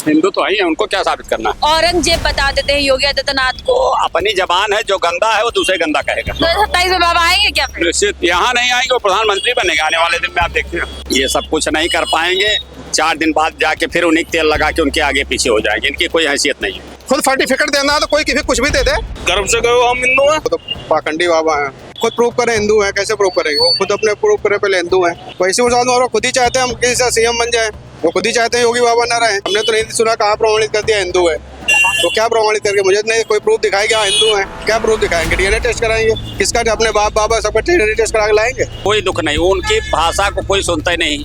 हिंदू तो ही है, उनको क्या साबित करना है? औरंगजेब बता देते हैं योगी आदित्यनाथ को। वो अपनी जबान है, जो गंदा है वो दूसरे गंदा कहेगा। 2027 में बाबा आएंगे क्या फिर? निश्चित यहाँ नहीं आएंगे, वो प्रधानमंत्री बनेगा आने वाले दिन में, आप देखते हैं। ये सब कुछ नहीं कर पाएंगे, 4 दिन बाद जाके फिर उन्हीं तेल लगा के उनके आगे पीछे हो जाएंगे, इनकी कोई हैसियत नहीं है। खुद सर्टिफिकेट देना है तो कोई किसी कुछ भी दे दे। गर्व से कहो हम हिंदू हैं। तो पाखंडी बाबा हैं, खुद प्रूव करें हिंदू हैं, कैसे प्रूव करेंगे? वो खुद अपने प्रूव करे पहले हिंदू हैं। वैसे मुसलमान खुद ही चाहते हैं हम किसी से सीएम बन जाए, वो खुद ही चाहते हैं योगी बाबा ना रहे। हमने तो नहीं सुना, कहाँ प्रमाणित कर दिया हिंदू है, तो क्या प्रमाणित करके? मुझे नहीं कोई प्रूफ दिखाएगा हिंदू है, क्या प्रूफ दिखाएंगे? डीएनए टेस्ट कराएंगे किसका? अपने बाप बाबा सबका डीएनए टेस्ट करा के लाएंगे। कोई दुख नहीं, उनकी भाषा को कोई सुनता ही नहीं।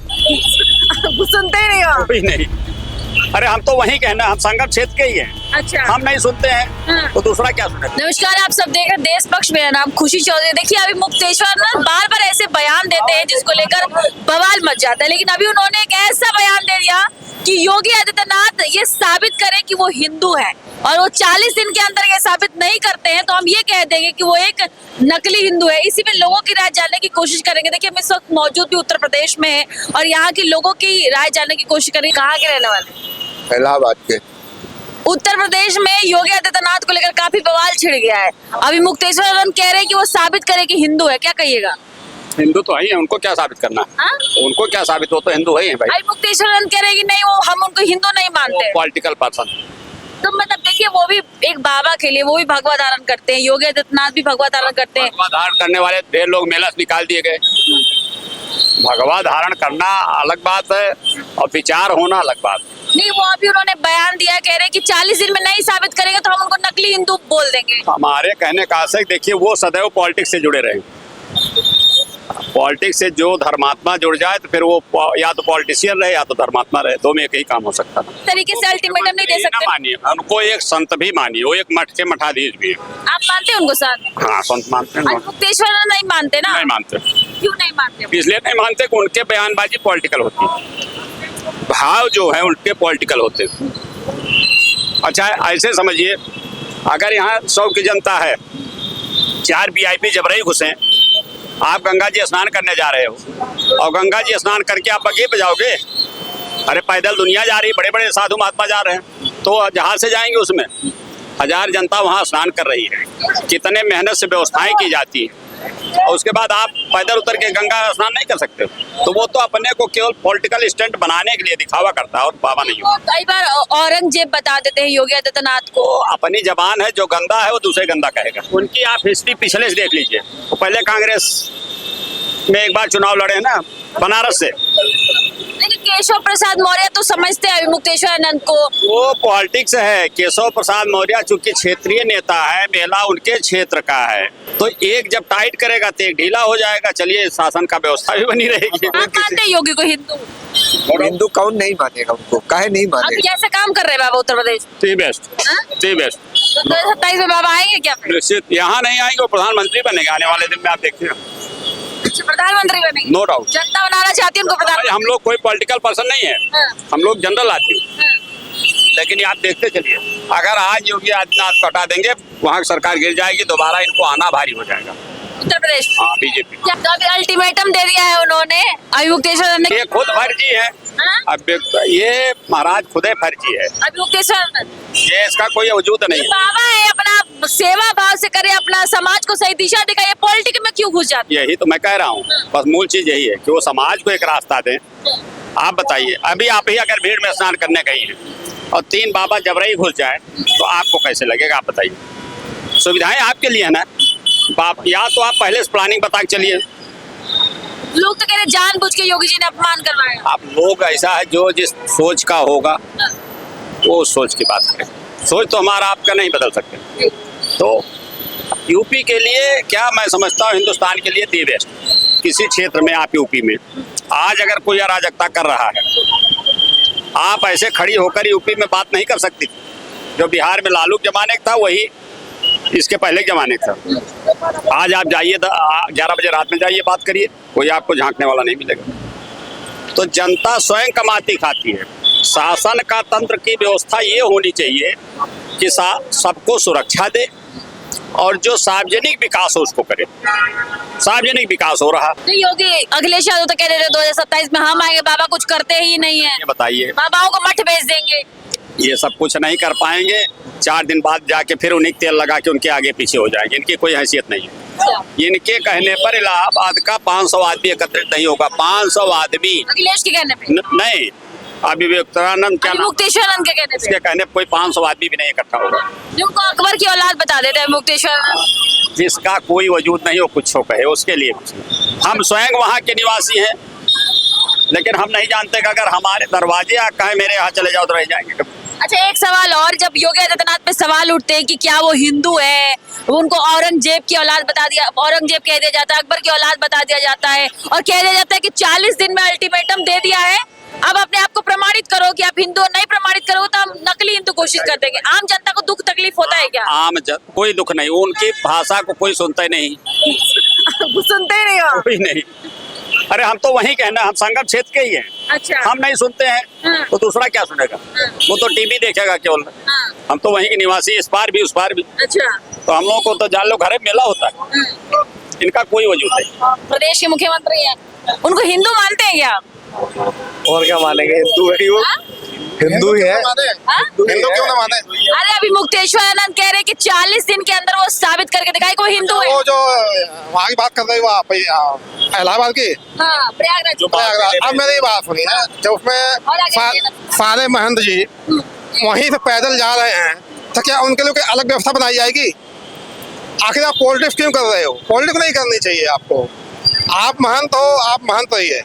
सुनते ही नहीं हो? कोई नहीं। अरे हम तो वही कहना, हम संगम क्षेत्र के ही हैं। अच्छा, हम नहीं सुनते हैं तो दूसरा क्या सुने? नमस्कार, आप सब देख रहे हैं देश पक्ष। मेरा नाम खुशी चौधरी। देखिए, अभी मुक्तेश्वर ना बार बार ऐसे बयान देते हैं जिसको लेकर बवाल मच जाता है, लेकिन अभी उन्होंने एक ऐसा बयान दे दिया कि योगी आदित्यनाथ ये साबित करें कि वो हिंदू है, और वो 40 दिन के अंदर ये साबित नहीं करते हैं तो हम ये कह देंगे कि वो एक नकली हिंदू है। इसी में लोगों की राय जानने की कोशिश करेंगे। देखिए, हम इस वक्त मौजूद भी उत्तर प्रदेश में है और यहाँ के लोगों की राय जानने की कोशिश करेंगे। कहाँ के रहने वाले? इलाहाबाद के। उत्तर प्रदेश में योगी आदित्यनाथ को लेकर काफी बवाल छिड़ गया है। अभी मुक्तेश्वर कह रहे हैं कि वो साबित करे कि हिंदू है, क्या कहिएगा? हिंदू तो ही है, उनको क्या साबित करना है? हाँ? उनको क्या साबित, हो तो हिंदू ही है भाई। अभी मुक्तेश्वर कह रहे हैं कि नहीं, वो हम उनको हिंदू नहीं मानते। Political person. तो मतलब देखिए, वो भी एक बाबा के लिए वो भी भगवा धारण करते हैं, योगी आदित्यनाथ भी भगवा धारण करते हैं। भगवा धारण करने वाले ढेर लोग मेला से निकाल दिए गए। भगवा धारण करना अलग बात है और विचार होना अलग बात है। नहीं, वो अभी उन्होंने बयान दिया, कह रहे हैं कि 40 दिन में नहीं साबित करेंगे तो हम उनको नकली हिंदू बोल देंगे। हमारे कहने का आशय, देखिए, वो सदैव पॉलिटिक्स से जुड़े रहे। पॉलिटिक्स से जो धर्मात्मा जुड़ जाए तो फिर वो या तो पॉलिटिशियन रहे या तो धर्मात्मा रहे, दो में एक ही काम हो सकता है। तरीके से अल्टीमेटम नहीं दे सकते। मानिए उनको, एक संत भी मानिए, वो एक मठ के मठाधीश भी है। आप मानते हैं उनको सर? हाँ, संत मानते हैं। मुक्तेश्वर नहीं मानते ना? नहीं मानते। क्यों नहीं मानते? इसलिए नहीं मानते कि उनके बयानबाजी पॉलिटिकल होती है, भाव जो है उनके पॉलिटिकल होते हैं। अच्छा, ऐसे समझिए, अगर यहाँ 100 की जनता है, 4 वीआईपी जबरई घुसे, आप गंगा जी स्नान करने जा रहे हो और गंगा जी स्नान करके आप बग्घी पे जाओगे? अरे पैदल दुनिया जा रही, बड़े बड़े साधु महात्मा जा रहे हैं, तो जहाज से जाएंगे, उसमें 1000 जनता वहाँ स्नान कर रही है, कितने मेहनत से व्यवस्थाएं की जाती है, और उसके बाद आप पैदल उतर के गंगा स्नान नहीं कर सकते? तो वो तो अपने को केवल पॉलिटिकल स्टंट बनाने के लिए दिखावा करता है और बाबा नहीं हो। कई बार औरंगजेब बता देते हैं योगी आदित्यनाथ को। अपनी जबान है, जो गंदा है वो दूसरे गंदा कहेगा। उनकी आप हिस्ट्री पिछले से देख लीजिए। वो पहले कांग्रेस में एक बार चुनाव लड़े ना, बनारस से। लेकिन केशव प्रसाद मौर्य तो समझते हैं अभी मुक्तेश्वर आनंद को। वो पॉलिटिक्स है। केशव प्रसाद मौर्य चूंकि क्षेत्रीय नेता है, मेला उनके क्षेत्र का है, तो एक जब टाइट करेगा तो एक ढीला हो जाएगा। चलिए, शासन का व्यवस्था भी बनी रहेगी। आप मानते हैं योगी को हिंदू? और हिंदू कौन नहीं मानेगा उनको, काहे नहीं अब मानेगा? कैसे काम कर रहे हैं बाबा Uttar Pradesh? The best, the best. तो 2027 में बाबा आएंगे क्या फिर? निश्चित यहाँ नहीं आएंगे, वो प्रधानमंत्री बनेगा आने वाले दिन में, आप देखते हैं। अच्छा, प्रधानमंत्री बनेंगे? No doubt. जनता बनाना चाहती है उनको प्रधानमंत्री? हम लोग कोई पॉलिटिकल पर्सन नहीं है, हम लोग जनरल आदमी। लेकिन ये आप देखते चलिए, अगर आज योगी आदित्यनाथ को हटा देंगे, वहाँ की सरकार गिर जाएगी, दोबारा इनको आना भारी हो जाएगा उत्तर प्रदेश। हाँ, बीजेपी। क्या तो अभी अल्टीमेटम दे दिया है उन्होंने अभी मुक्तेश्वर ने? ये खुद फर्जी है। अब ये महाराज खुद फर्जी है। अभी मुक्तेश्वर ये इसका कोई वजूद नहीं है। बाबा है, अपना सेवा भाव से करे, अपना समाज को सही दिशा दिखाए, पॉलिटिक्स में क्यों घुस जाते? यही तो मैं कह रहा हूँ, बस मूल चीज यही है कि वो समाज को एक रास्ता दें। आप बताइए, अभी आप ही अगर भीड़ में स्नान करने गई हैं और 3 बाबा जबरई घुस जाए तो आपको कैसे लगेगा? आप बताइए। सुविधाएं आपके लिए है ना, या तो आप पहले से प्लानिंग बता के चलिए। लोग तो कह रहे जानबूझ के योगी जी ने अपमान करवाया। आप लोग ऐसा है, जो जिस सोच का होगा वो सोच की बात करें। सोच तो हमारा आपका नहीं बदल सकते। तो यूपी के लिए क्या मैं समझता हूँ, हिंदुस्तान के लिए दी बेस्ट। किसी क्षेत्र में आप यूपी में आज अगर कोई अराजकता कर रहा है, आप ऐसे खड़ी होकर यूपी में बात नहीं कर सकती। जो बिहार में लालू के जमाने का था, वही इसके पहले के जमाने का था। आज आप जाइए 11 बजे रात में जाइए, बात करिए, कोई आपको झांकने वाला नहीं मिलेगा। तो जनता स्वयं कमाती खाती है। शासन का तंत्र की व्यवस्था ये होनी चाहिए कि सबको सुरक्षा दे और जो सार्वजनिक विकास हो उसको करे। सार्वजनिक विकास हो रहा। तो योगी अखिलेश यादव तो कह रहे थे 2027 में हम आएंगे, बाबा कुछ करते ही नहीं है। ये बताइए, बाबाओं को मठ भेज देंगे। ये सब कुछ नहीं कर पाएंगे। 4 दिन बाद जाके फिर उन्हें तेल लगा के उनके आगे पीछे हो जाएंगे। इनकी कोई हैसियत नहीं है। इनके कहने पर इलाहाबाद का 500 आदमी एकत्रित नहीं होगा। 500 आदमी अखिलेश के कहने पे, नहीं, अभी विवेकानंद क्या नाम, मुक्तेश्वरानंद के कहने पे, इसके कहने पर कोई 500 आदमी भी नहीं इकट्ठा होगा। जिनको अकबर की औलाद बता देते हैं मुक्तेश्वर। जिसका कोई वजूद नहीं हो कुछ हो कहे उसके लिए कुछ नहीं। हम स्वयं वहाँ के निवासी हैं, लेकिन हम नहीं जानते कि अगर हमारे दरवाजे आ कहे मेरे यहाँ चले जाओ तो रह जाएंगे। अच्छा, एक सवाल और, जब योगी आदित्यनाथ पे सवाल उठते हैं कि क्या वो हिंदू है, वो उनको औरंगजेब की औलाद बता दिया, औरंगजेब कह दिया जाता है, अकबर की औलाद बता दिया जाता है, और कह दिया जाता है कि 40 दिन में अल्टीमेटम दे दिया है, अब अपने आप को प्रमाणित करो कि आप हिंदू, नहीं प्रमाणित करो तो हम नकली हिंदू घोषित कर देंगे। आम जनता को दुख तकलीफ होता है क्या? कोई दुख नहीं, उनकी भाषा को कोई सुनता ही नहीं। सुनते ही नहीं हो? कोई नहीं। अरे हम तो वहीं कहना, हम संगम क्षेत्र के ही हैं। अच्छा, हम नहीं सुनते हैं तो दूसरा क्या सुनेगा? वो तो टीवी देखेगा केवल। हम तो वहीं के निवासी, इस पार भी उस पार भी। अच्छा, तो हम लोगों को तो जान लो घरे मेला होता है, इनका कोई वजूद नहीं। प्रदेश के मुख्यमंत्री हैं, उनको हिंदू मानते हैं क्या? और क्या मानेंगे, हिंदू है वो, हिंदू ही है। हिंदू क्यों ना माने? अरे अभी मुक्तेश्वरानंद कह रहे हैं कि 40 दिन के अंदर वो साबित करके दिखाए कोई हिंदू है। वो जो वहाँ की बात कर रहे हो इलाहाबाद की, हाँ, प्रयागराज। प्रयागराज। अब मैंने ये बात सुनी है, जब और उसमें आगे सारे महंत जी वहीं से पैदल जा रहे हैं, तो क्या उनके लिए कोई अलग व्यवस्था बनाई जाएगी? आखिर आप पॉलिटिक्स क्यों कर रहे हो? पॉलिटिक्स नहीं करनी चाहिए आपको। आप महंत हो, आप महंत रहिए।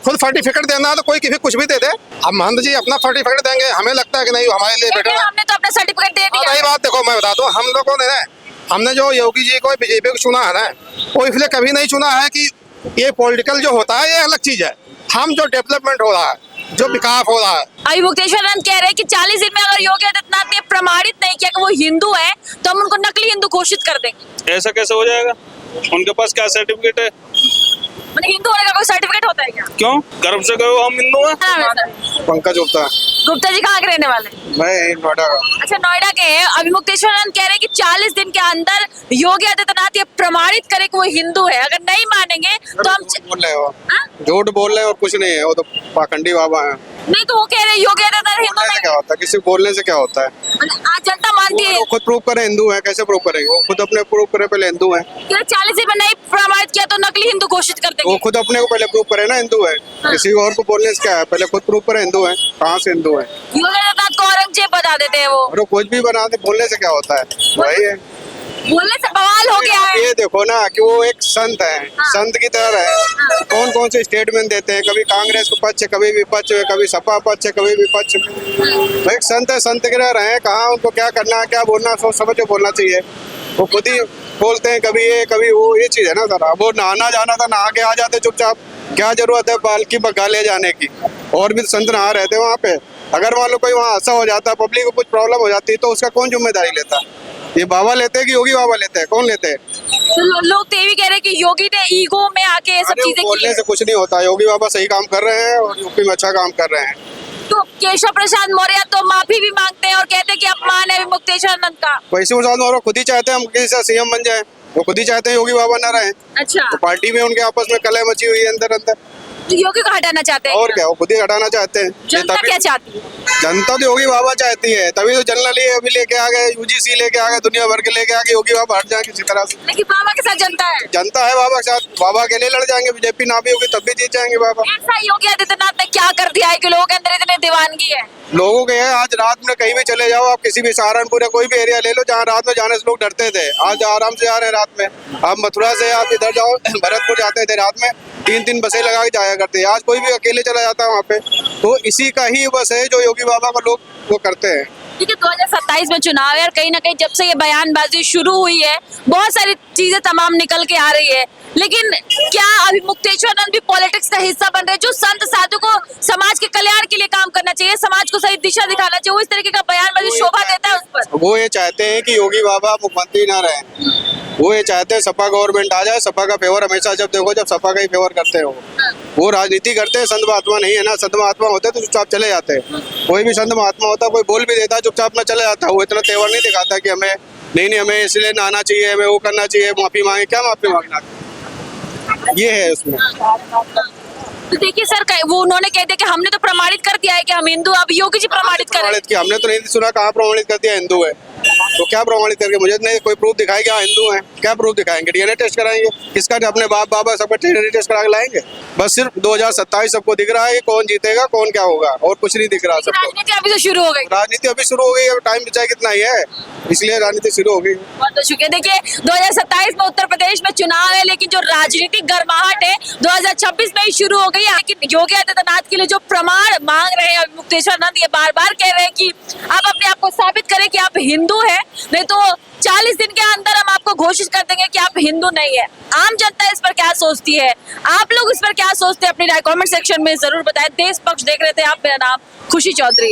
खुद सर्टिफिकेट देना है तो कोई किसी कुछ भी दे दे। अब महंत जी अपना सर्टिफिकेट देंगे, हमें लगता है कि नहीं हमारे लिए बेटर है। हमने तो अपना सर्टिफिकेट दे दिया। रही बात, देखो मैं बता दूं, हम लोगों ने हमने जो योगी जी को, बीजेपी को चुना है ना, वो इसलिए कभी नहीं चुना है कि ये पॉलिटिकल जो होता है ये अलग चीज है। हम जो डेवलपमेंट हो रहा है, जो विकास हो रहा है। अभी मुक्तेश्वरानंद कह रहे हैं कि 40 दिन में अगर योगी आदित्यनाथ ने प्रमाणित नहीं किया कि वो हिंदू है तो हम उनको नकली हिंदू घोषित कर देंगे। ऐसा कैसे हो जाएगा? उनके पास क्या सर्टिफिकेट है? मतलब हिंदू होने का कोई सर्टिफिकेट होता है क्या? क्यों गर्व से कहो हम हिंदू हैं? नाम है सर? पंकज गुप्ता। गुप्ता जी कहाँ के रहने वाले? मैं नोएडा का। अच्छा, नोएडा के हैं। अभी मुक्तेश्वरानंद कह रहे हैं कि 40 दिन के अंदर योगी आदित्यनाथ ये प्रमाणित करे कि वो हिंदू है। अगर नहीं मानेंगे तो हम बोल रहे हो, हाँ? झूठ बोल रहे हो और कुछ नहीं है, वो तो पाखंडी बाबा है। नहीं तो वो कह रहे हैं योगी आदित्यनाथ हिंदू बोलने से नहीं। क्या होता है? किसी को बोलने से क्या होता है? मतलब आज जनता मानती है वो खुद प्रूव करे हिंदू है, कैसे प्रूव करेंगे? वो खुद अपने प्रूव करे पहले हिंदू है। कि 40 दिन में नहीं प्रमाणित किया तो नकली हिंदू घोषित कर वो देंगे। खुद अपने को पहले प्रूव करे ना हिंदू है। किसी और को बोलने से क्या है? पहले खुद प्रूव करे हिंदू है। कहाँ से हिंदू है? योगी आदित्यनाथ को औरंगजेब बता देते हैं वो। और वो कुछ भी बना दे, बोलने से क्या होता है? वही है। बोलने से बवाल हो गया है। ये देखो ना कि वो एक संत है, संत की तरह है। कौन कौन से स्टेटमेंट देते हैं, कभी कांग्रेस को पक्ष, कभी विपक्ष में, कभी सपा पक्ष, कभी विपक्ष में। वो एक संत है, संत की तरह रहे। कहाँ उनको क्या करना है, क्या बोलना, सोच समझ के बोलना चाहिए। वो खुद ही बोलते हैं कभी ये कभी वो, ये चीज है ना सर। वो नहाना जाना था, नहा के आ जाते चुपचाप। क्या जरूरत है पालकी बगा ले जाने की? और भी संत नहा रहते वहाँ पे। अगर मान लो कोई वहाँ हादसा हो जाता, पब्लिक को कुछ प्रॉब्लम हो जाती, तो उसका कौन जिम्मेदारी लेता? ये बाबा लेते हैं कि योगी बाबा लेते हैं? कौन लेते हैं? तो लोग तो ये भी कह रहे हैं कि योगी ने ईगो में आके ये सब अरे चीजें की बोलने हैं। से कुछ नहीं होता। योगी बाबा सही काम कर रहे हैं और यूपी में अच्छा काम कर रहे हैं। तो केशव प्रसाद मौर्य तो माफी भी मांगते हैं और कहते हैं कि अपमान है अभी मुक्तेश्वरानंद का। वैसे प्रसाद मौर्य खुद ही चाहते हैं हम किसी से सीएम बन जाए। वो खुद ही चाहते हैं योगी बाबा ना रहे। अच्छा, तो पार्टी में उनके आपस में कलह मची हुई है अंदर अंदर। तो योगी को हटाना चाहते हैं और क्या? क्या, वो खुद ही हटाना चाहते हैं। जनता तभी- क्या चाहती है? जनता तो योगी बाबा चाहती है, तभी तो जनरली अभी लेके आ गए, यूजीसी लेके आ गए, दुनिया भर के लेके आ गए। योगी बाबा हट जाए किसी तरह से। लेकिन बाबा के साथ जनता है। जनता है बाबा के साथ। बाबा के लिए लड़ जाएंगे, बीजेपी ना भी होगी तब भी जीत जाएंगे बाबा। ऐसा योगी आदित्यनाथ ने क्या कर दिया है कि लोगों के अंदर इतनी दीवानगी है? लोगों के है, आज रात में कहीं भी चले जाओ आप, किसी भी सहारनपुर या कोई भी एरिया ले लो, जहाँ रात में जाने से लोग डरते थे, आज आराम से जा रहे हैं रात में। आप मथुरा से आप इधर जाओ, भरतपुर जाते थे रात में 3-3 बसें लगा के जाया करते हैं। आज कोई भी अकेले चला जाता है वहाँ पे। तो इसी का ही बस है जो योगी बाबा को लोग वो करते हैं। क्योंकि 2027 में चुनाव है और कहीं ना कहीं जब से ये बयानबाजी शुरू हुई है बहुत सारी चीजें तमाम निकल के आ रही है। लेकिन क्या अभी मुक्तेश्वरानंद भी पॉलिटिक्स का हिस्सा बन रहे हैं? जो संत साधु को समाज के कल्याण के लिए काम करना चाहिए, समाज को सही दिशा दिखाना चाहिए, वो इस तरीके का बयानबाजी शोभा देता है उस पर। वो ये चाहते हैं कि योगी बाबा मुख्यमंत्री ना रहे। वो ये चाहते हैं सपा गवर्नमेंट आ जाए। सपा का फेवर हमेशा जब देखो जब सपा का ही फेवर करते हो। वो राजनीति करते हैं, संत महात्मा नहीं है ना। संत महात्मा होते तो चुपचाप चले जाते हैं। कोई भी संत महात्मा होता, कोई बोल भी देता चुपचाप में चले जाता। वो इतना तेवर नहीं दिखाता कि हमें नहीं हमें इसलिए नहाना चाहिए, हमें वो करना चाहिए, माफी मांगे। क्या माफी मांगना, ये है उसमें। तो देखिए सर, वो उन्होंने कह दिया कि हमने तो प्रमाणित कर दिया है कि हम हिंदू, अब योगी जी प्रमाणित करें। प्रमाणित किया हमने तो नहीं सुना, कहाँ प्रमाणित कर दिया हिंदू है? तो क्या प्रमाणित करके, मुझे नहीं कोई प्रूफ दिखाई क्या हिंदू है? क्या प्रूफ दिखाएंगे? डीएनए टेस्ट कराएंगे किसका? अपने बाप बाबा सबका डीएनए टेस्ट करा के लाएंगे। बस सिर्फ 2027 सबको दिख रहा है कि कौन जीतेगा कौन क्या होगा, और कुछ नहीं दिख रहा सबको। राजनीति अभी तो शुरू हो गई। राजनीति अभी शुरू हो गई है, टाइम बचा कितना ही है, इसलिए राजनीति शुरू हो गई। बहुत बहुत शुक्रिया। देखिए 2027 में उत्तर प्रदेश में चुनाव है, लेकिन जो राजनीतिक गर्माहट है 2026 में ही शुरू हो गई है। लेकिन योगी आदित्यनाथ के लिए जो प्रमाण मांग रहे हैं मुक्तेश्वर नंद, ये बार बार कह रहे हैं कि आप अपने आप को साबित करें कि आप हिंदू हैं, नहीं तो 40 दिन के अंदर हम आपको घोषित कर देंगे कि आप हिंदू नहीं है। आम जनता इस पर क्या सोचती है, आप लोग इस पर क्या सोचते हैं, अपनी राय कमेंट सेक्शन में जरूर बताएं। देश पक्ष देख रहे थे आप, मेरा नाम खुशी चौधरी है।